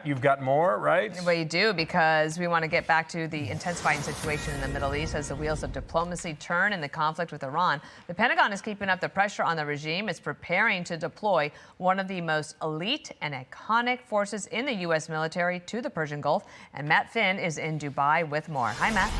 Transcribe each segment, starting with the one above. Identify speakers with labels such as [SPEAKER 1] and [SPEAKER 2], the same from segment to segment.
[SPEAKER 1] You've got more, right?
[SPEAKER 2] We do, because we want to get back to the intensifying situation in the Middle East as the wheels of diplomacy turn in the conflict with Iran. The Pentagon is keeping up the pressure on the regime. It's preparing to deploy one of the most elite and iconic forces in the U.S. military to the Persian Gulf. And Matt Finn is in Dubai with more. Hi, Matt.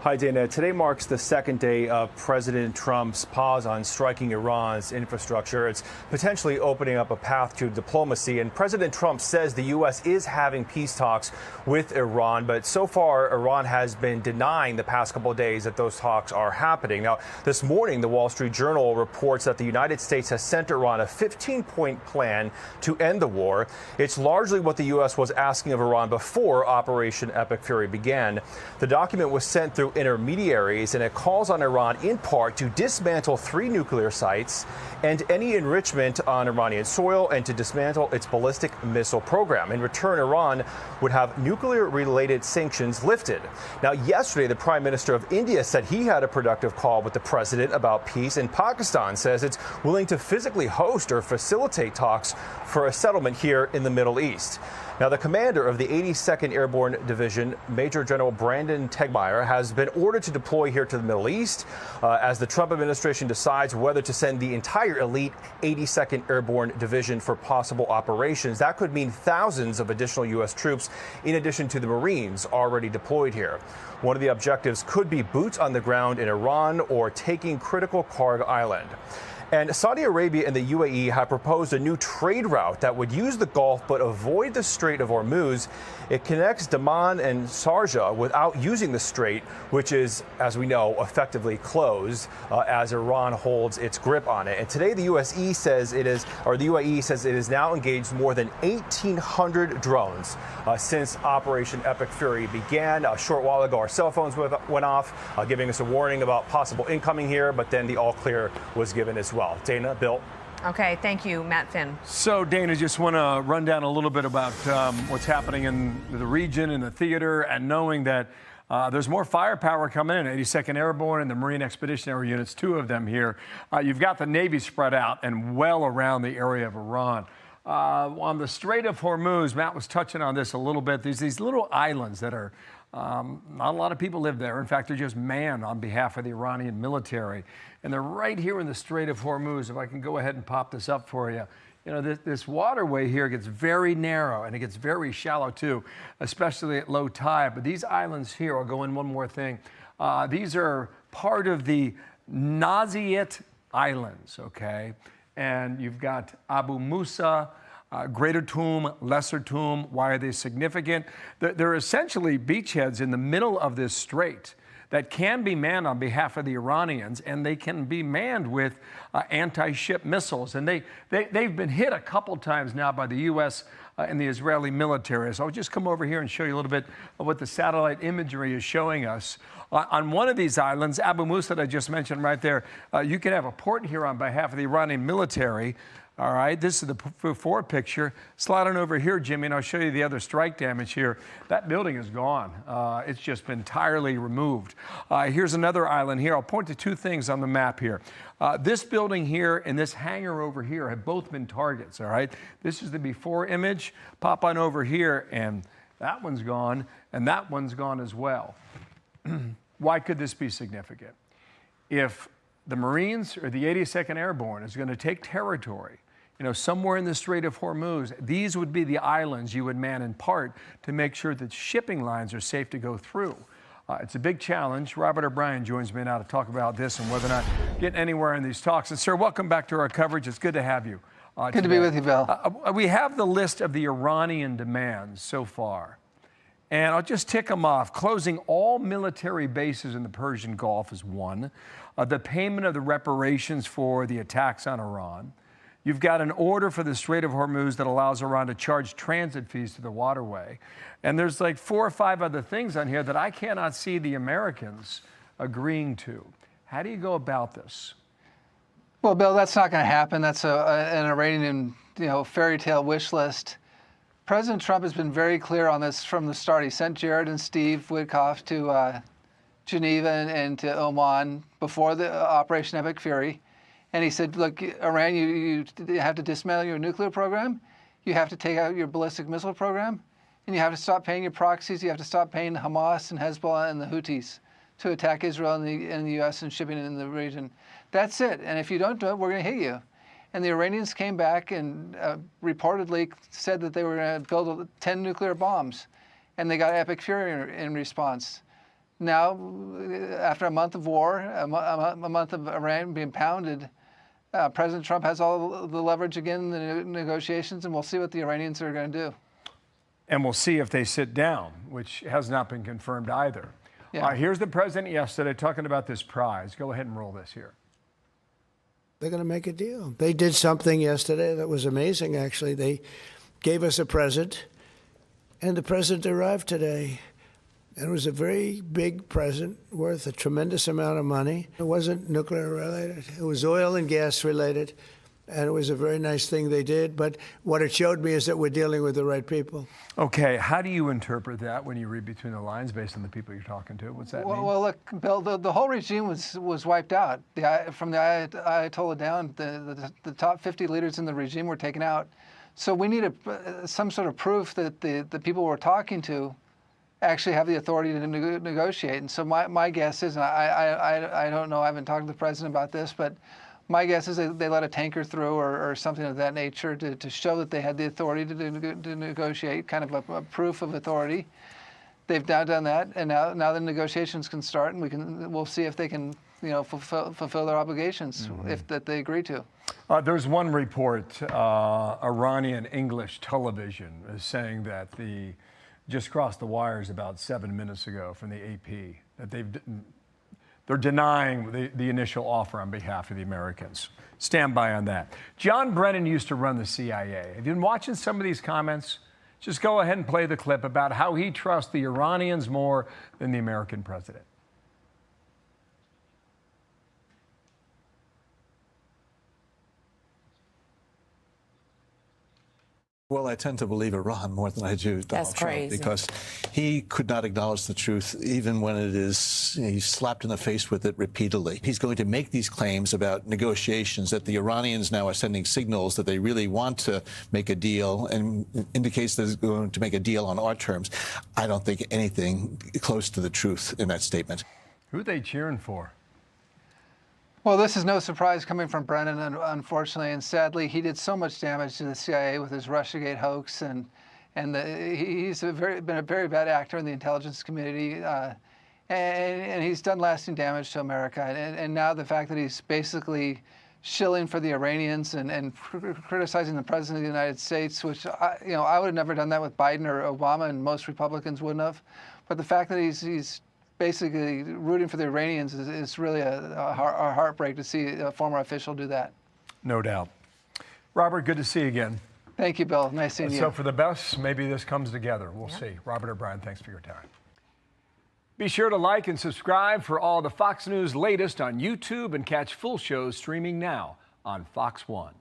[SPEAKER 3] Hi, Dana. Today marks the second day of President Trump's pause on striking Iran's infrastructure. It's potentially opening up a path to diplomacy. And President Trump says the U.S. is having peace talks with Iran. But so far, Iran has been denying the past couple of days that those talks are happening. Now, this morning, the Wall Street Journal reports that the United States has sent Iran a 15-point plan to end the war. It's largely what the U.S. was asking of Iran before Operation Epic Fury began. The document was sent through intermediaries, and it calls on Iran in part to dismantle 3 nuclear sites and any enrichment on Iranian soil, and to dismantle its ballistic missile program. In return, Iran would have nuclear-related sanctions lifted. Now, yesterday, the Prime Minister of India said he had a productive call with the president about peace, and Pakistan says it's willing to physically host or facilitate talks for a settlement here in the Middle East. Now, the commander of the 82nd Airborne Division, Major General Brandon Tegmeyer, has been ordered to deploy here to the Middle East as the Trump administration decides whether to send the entire elite 82nd Airborne Division for possible operations. That could mean thousands of additional U.S. troops in addition to the Marines already deployed here. One of the objectives could be boots on the ground in Iran or taking critical Karg Island. And Saudi Arabia and the UAE have proposed a new trade route that would use the Gulf but avoid the Strait of Hormuz. It connects Daman and Sharjah without using the strait, which is, as we know, effectively closed as Iran holds its grip on it. And today the UAE says it is now engaged more than 1,800 drones since Operation Epic Fury began. A short while ago, our cell phones went off, giving us a warning about possible incoming here, but then the all clear was given as well. Dana, Bill.
[SPEAKER 2] Okay, thank you, Matt Finn.
[SPEAKER 1] So, Dana, just want to run down a little bit about what's happening in the region, in the theater, and knowing that there's more firepower coming in. 82nd Airborne and the Marine Expeditionary Units, 2 of them here. You've got the Navy spread out and well around the area of Iran. On the Strait of Hormuz, Matt was touching on this a little bit. There's these little islands that are not a lot of people live there. In fact, they're just manned on behalf of the Iranian military. And they're right here in the Strait of Hormuz. If I can go ahead and pop this up for you. You know, this waterway here gets very narrow, and it gets very shallow too, especially at low tide. But these islands here, I'll go in one more thing. These are part of the Naziyet Islands, okay? And you've got Abu Musa, Greater Tomb, Lesser Tomb. Why are they significant? They're essentially beachheads in the middle of this strait that can be manned on behalf of the Iranians, and they can be manned with anti-ship missiles. And they've been hit a couple times now by the U.S. And the Israeli military. So I'll just come over here and show you a little bit of what the satellite imagery is showing us. On one of these islands, Abu Musa that I just mentioned right there, you can have a port here on behalf of the Iranian military. All right, this is the before picture. Slide on over here, Jimmy, and I'll show you the other strike damage here. That building is gone. It's just been entirely removed. Here's another island here. I'll point to 2 things on the map here. This building here and this hangar over here have both been targets, all right? This is the before image. Pop on over here, and that one's gone, and that one's gone as well. Why could this be significant? If the Marines or the 82nd Airborne is going to take territory, you know, somewhere in the Strait of Hormuz, these would be the islands you would man in part to make sure that shipping lines are safe to go through. It's a big challenge. Robert O'Brien joins me now to talk about this and whether or not getting anywhere in these talks. And, sir, welcome back to our coverage. It's good to have you.
[SPEAKER 4] Good to be with you, Bill.
[SPEAKER 1] We have the list of the Iranian demands so far. And I'll just tick them off. Closing all military bases in the Persian Gulf is one. The payment of the reparations for the attacks on Iran. You've got an order for the Strait of Hormuz that allows Iran to charge transit fees to the waterway. And there's like 4 or 5 other things on here that I cannot see the Americans agreeing to. How do you go about this?
[SPEAKER 4] Well, Bill, that's not going to happen. That's an Iranian, fairy tale wish list. President Trump has been very clear on this from the start. He sent Jared and Steve Witkoff to Geneva and to Oman before the Operation Epic Fury. And he said, look, Iran, you have to dismantle your nuclear program. You have to take out your ballistic missile program, and you have to stop paying your proxies. You have to stop paying Hamas and Hezbollah and the Houthis to attack Israel and the U.S. and shipping it in the region. That's it. And if you don't do it, we're going to hit you. And the Iranians came back and reportedly said that they were going to build 10 nuclear bombs, and they got epic fury in response. Now, after a month of war, a month of Iran being pounded, President Trump has all the leverage again in the negotiations, and we'll see what the Iranians are going to do.
[SPEAKER 1] And we'll see if they sit down, which has not been confirmed either.
[SPEAKER 4] Yeah.
[SPEAKER 1] Here's the president yesterday talking about this prize. Go ahead and roll this here.
[SPEAKER 5] They're going to make a deal. They did something yesterday that was amazing, actually. They gave us a present, and the present arrived today. And it was a very big present worth a tremendous amount of money. It wasn't nuclear related. It was oil and gas related. And it was a very nice thing they did. But what it showed me is that we're dealing with the right people.
[SPEAKER 1] Okay, how do you interpret that when you read between the lines based on the people you're talking to? What's that mean?
[SPEAKER 4] Well, look, Bill, the whole regime was wiped out. From the Ayatollah down, the top 50 leaders in the regime were taken out. So we need some sort of proof that the people we're talking to actually have the authority to negotiate. And so my guess is, and I don't know, I haven't talked to the president about this, but my guess is that they let a tanker through or something of that nature to show that they had the authority to negotiate, kind of a proof of authority. They've now done that, and now the negotiations can start, and we'll see if they can, fulfill their obligations if that they agree to.
[SPEAKER 1] There's one report, Iranian English television is saying that just crossed the wires about 7 minutes ago from the AP that they're denying the initial offer on behalf of the Americans. Stand by on that. John Brennan used to run the CIA. Have you been watching some of these comments? Just go ahead and play the clip about how he trusts the Iranians more than the American president.
[SPEAKER 6] Well, I tend to believe Iran more than I do Donald Trump, because he could not acknowledge the truth even when it is, he's slapped in the face with it repeatedly. He's going to make these claims about negotiations, that the Iranians now are sending signals that they really want to make a deal, and indicates that they're going to make a deal on our terms. I don't think anything close to the truth in that statement.
[SPEAKER 1] Who are they cheering for?
[SPEAKER 4] Well, this is no surprise coming from Brennan, unfortunately, and sadly, he did so much damage to the CIA with his Russiagate hoax, and he's been a very bad actor in the intelligence community, and he's done lasting damage to America. And now the fact that he's basically shilling for the Iranians and criticizing the president of the United States, which I would have never done that with Biden or Obama, and most Republicans wouldn't have. But the fact that he's basically rooting for the Iranians is really a heartbreak to see a former official do that.
[SPEAKER 1] No doubt. Robert, good to see you again.
[SPEAKER 4] Thank you, Bill. Nice seeing you.
[SPEAKER 1] So for the best, maybe this comes together. We'll see. Robert O'Brien, thanks for your time. Be sure to like and subscribe for all the Fox News latest on YouTube, and catch full shows streaming now on Fox One.